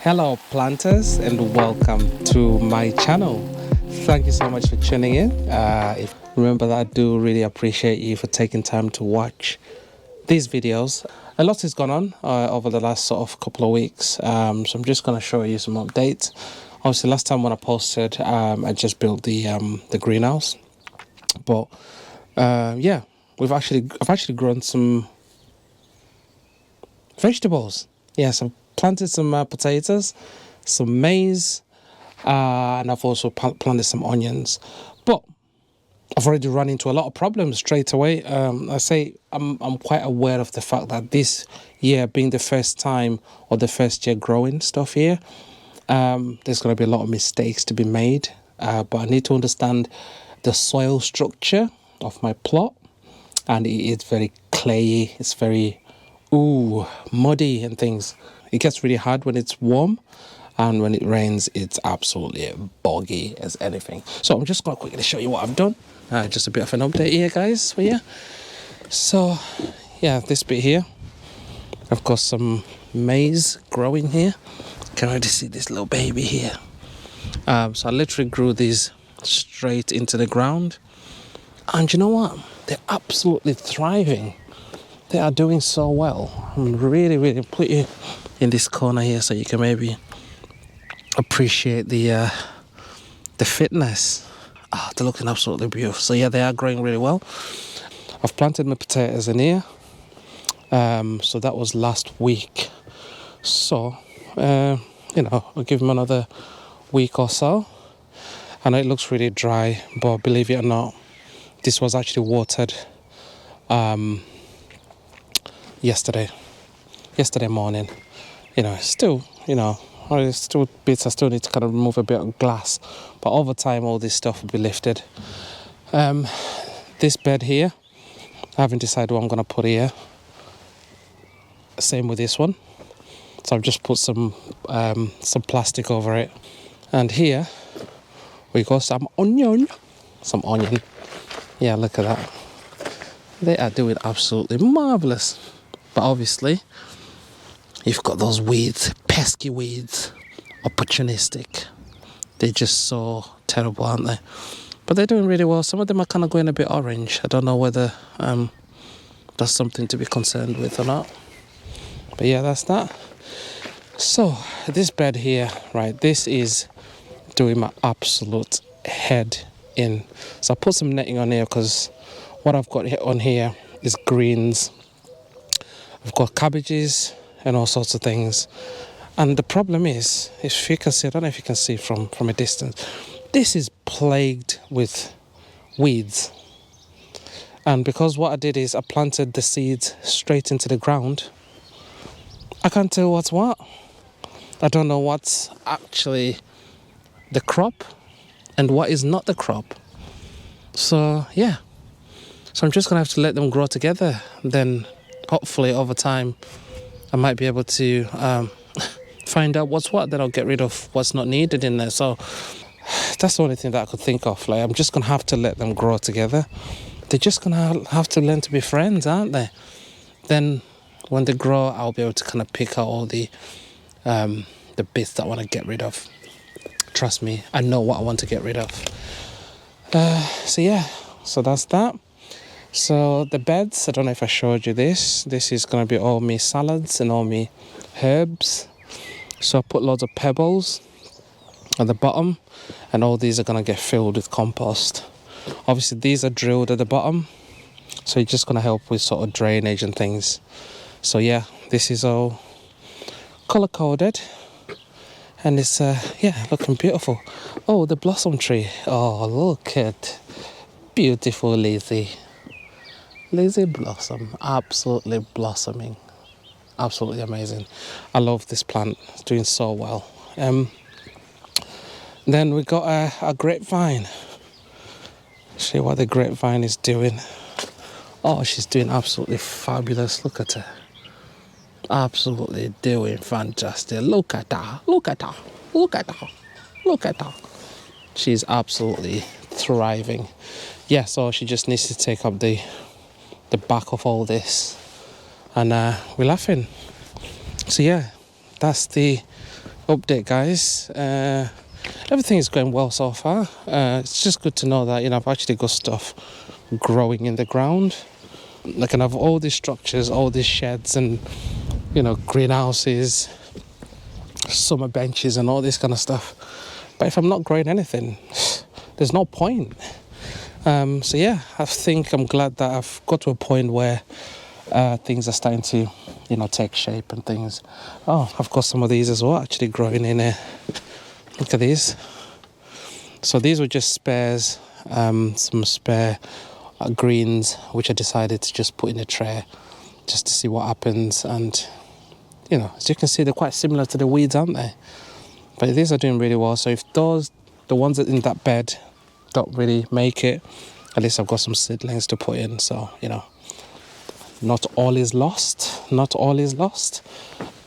Hello planters, and welcome to my channel. Thank you so much for tuning in. Remember that I do really appreciate you for taking time to watch these videos. A lot has gone on over the last sort of couple of weeks, so I'm just going to show you some updates. Obviously last time when I posted, I just built the greenhouse, but yeah, I've actually grown some vegetables. Yes, I've planted some potatoes, some maize, and I've also planted some onions. But I've already run into a lot of problems straight away. I say I'm quite aware of the fact that this year being the first time or the first year growing stuff here, there's going to be a lot of mistakes to be made. But I need to understand the soil structure of my plot, and it is very clayey. It's very muddy and things. It gets really hard when it's warm, and when it rains it's absolutely boggy as anything. So I'm just going to quickly show you what I've done. Just a bit of an update here, guys, for you. So yeah, this bit here, I've got some maize growing here. You can already see this little baby here. So I literally grew these straight into the ground, and you know what, they're absolutely thriving. They are doing so well. I'm really put you in this corner here so you can maybe appreciate the fitness. They're looking absolutely beautiful. So yeah, they are growing really well. I've planted my potatoes in here. So that was last week. So I'll give them another week or so. I know it looks really dry, but believe it or not, this was actually watered yesterday morning. Still bits I still need to kind of remove a bit of glass, but over time all this stuff will be lifted. This bed here, I haven't decided what I'm going to put here. Same with this one, so I've just put some plastic over it. And here we got some onion. Yeah, look at that. They are doing absolutely marvelous. But obviously, you've got those weeds, pesky weeds, opportunistic. They're just so terrible, aren't they? But they're doing really well. Some of them are kind of going a bit orange. I don't know whether that's something to be concerned with or not. But yeah, that's that. So this bed here, right, this is doing my absolute head in. So I put some netting on here because what I've got on here is greens. I've got cabbages and all sorts of things. And the problem is, if you can see, I don't know if you can see from a distance, this is plagued with weeds. And because what I did is I planted the seeds straight into the ground, I can't tell what's what. I don't know what's actually the crop and what is not the crop. So yeah. So I'm just going to have to let them grow together. Then hopefully over time I might be able to find out what's what. Then I'll get rid of what's not needed in there. So that's the only thing that I could think of. Like, I'm just going to have to let them grow together. They're just going to have to learn to be friends, aren't they? Then when they grow, I'll be able to kind of pick out all the bits that I want to get rid of. Trust me, I know what I want to get rid of. So yeah, so that's that. So the beds, I don't know if I showed you this. This is going to be all me salads and all me herbs. So I put loads of pebbles at the bottom, and all these are going to get filled with compost. Obviously these are drilled at the bottom, so it's just going to help with sort of drainage and things. So yeah, this is all color coded, and it's looking beautiful. Oh, the blossom tree. Oh, look at beautiful Lizzie blossom, absolutely blossoming, absolutely amazing. I love this plant, it's doing so well. Then we got a grapevine. See what the grapevine is doing. Oh, she's doing absolutely fabulous. Look at her, absolutely doing fantastic. Look at her. She's absolutely thriving. Yeah, so she just needs to take up the back of all this, and we're laughing. So yeah, that's the update, guys. Everything is going well so far. It's just good to know that, you know, I've actually got stuff growing in the ground. I can have all these structures, all these sheds and, you know, greenhouses, summer benches and all this kind of stuff. But if I'm not growing anything, there's no point. So yeah, I think I'm glad that I've got to a point where things are starting to, you know, take shape and things. Oh, I've got some of these as well actually growing in here. Look at these. So these were just spares, some spare greens which I decided to just put in a tray just to see what happens. And you know, as you can see, they're quite similar to the weeds, aren't they? But these are doing really well. So if the ones that in that bed don't really make it, at least I've got some seedlings to put in. So, you know, not all is lost. Not all is lost.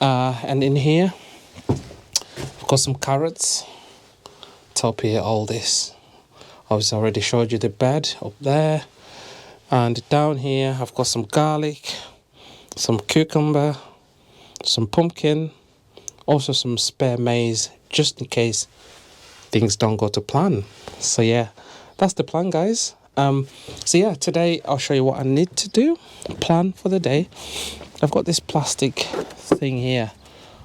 And in here, I've got some carrots. Top here, all this. I've already showed you the bed up there. And down here, I've got some garlic, some cucumber, some pumpkin, also some spare maize, just in case things don't go to plan. So yeah, that's the plan, guys. So yeah, today I'll show you what I need to do, plan for the day. I've got this plastic thing here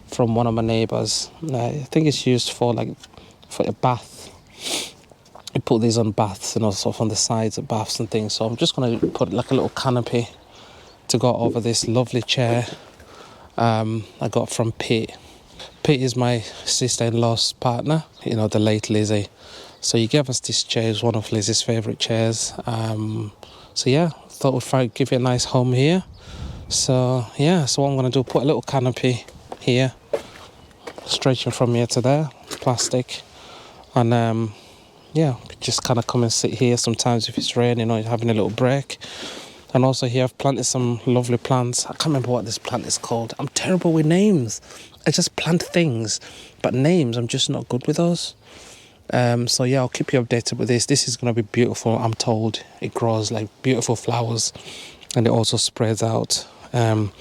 from one of my neighbours. I think it's used for a bath. You put these on baths and also on the sides of baths and things. So I'm just going to put like a little canopy to go over this lovely chair I got from Pete. Pete is my sister-in-law's partner, you know, the late Lizzie. So he gave us this chair. It's one of Lizzie's favourite chairs. So yeah, thought we'd try to give it a nice home here. So yeah, so what I'm going to do, put a little canopy here, stretching from here to there, plastic. And yeah, just kind of come and sit here sometimes if it's raining or having a little break. And also here I've planted some lovely plants. I can't remember what this plant is called. I'm terrible with names. I just plant things, but names, I'm just not good with those. So yeah, I'll keep you updated with this. This is going to be beautiful, I'm told. It grows like beautiful flowers and it also spreads out. And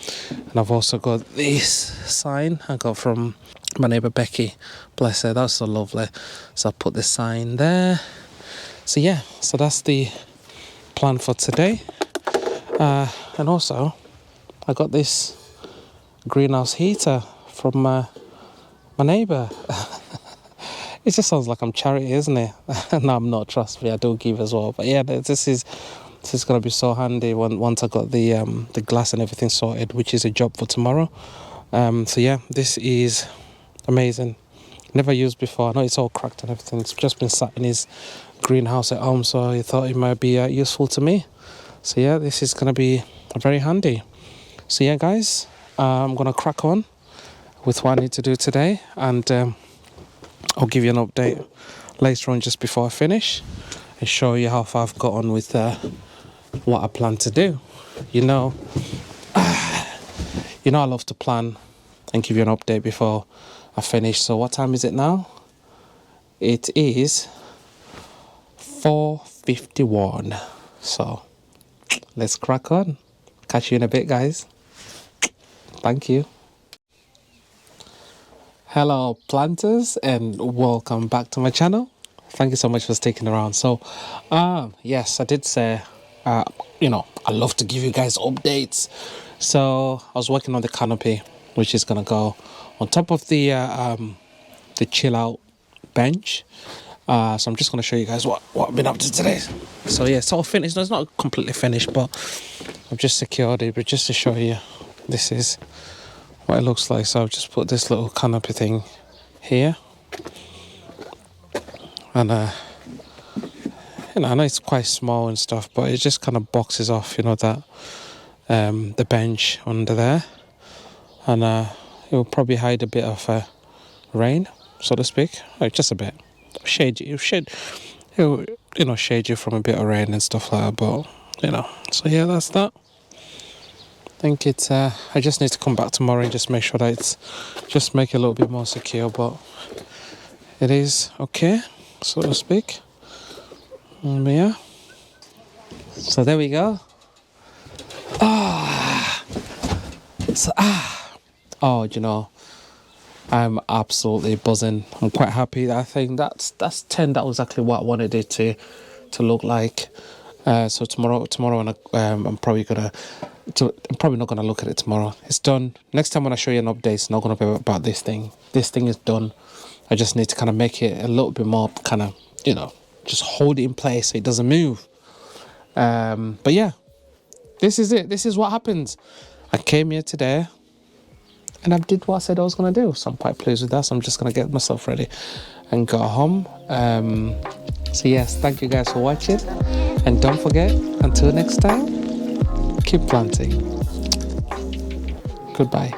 I've also got this sign I got from my neighbour Becky. Bless her, that's so lovely. So I'll put the sign there. So yeah, so that's the plan for today. And also, I got this greenhouse heater from my neighbour. It just sounds like I'm charity, isn't it? No, I'm not, trust me, I do give as well. But yeah, this is going to be so handy once I got the glass and everything sorted, which is a job for tomorrow. So yeah, this is amazing. Never used before. I know it's all cracked and everything. It's just been sat in his greenhouse at home, so I thought it might be useful to me. So yeah, this is going to be very handy. So yeah, guys, I'm going to crack on with what I need to do today, and I'll give you an update later on just before I finish and show you how far I've got on with what I plan to do. You know, I love to plan and give you an update before I finish. So what time is it now? It is 4:51. So let's crack on. Catch you in a bit, guys. Thank you. Hello planters, and welcome back to my channel. Thank you so much for sticking around. So yes, I did say I love to give you guys updates. So I was working on the canopy, which is gonna go on top of the chill out bench. So I'm just gonna show you guys what I've been up to today. So yeah, it's all finished. No, it's not completely finished, but I've just secured it. But just to show you, this is what it looks like. So I've just put this little canopy thing here, and I know it's quite small and stuff, but it just kind of boxes off, that the bench under there, and it will probably hide a bit of rain, so to speak, like just a bit. Shade you from a bit of rain and stuff like that, but so yeah, that's that. I think it's I just need to come back tomorrow and just make sure that it's just make it a little bit more secure, but it is okay, so to speak. But yeah, so there we go. I'm absolutely buzzing. I'm quite happy. I think that's turned out exactly what I wanted it to look like. So tomorrow when I'm probably not gonna look at it tomorrow. It's done. Next time when I show you an update, it's not gonna be about this thing. This thing is done. I just need to kind of make it a little bit more kind of, just hold it in place so it doesn't move. But yeah, this is it. This is what happens. I came here today and I did what I said I was going to do. So I'm quite pleased with that. So I'm just going to get myself ready and go home. So yes, thank you guys for watching. And don't forget, until next time, keep planting. Goodbye.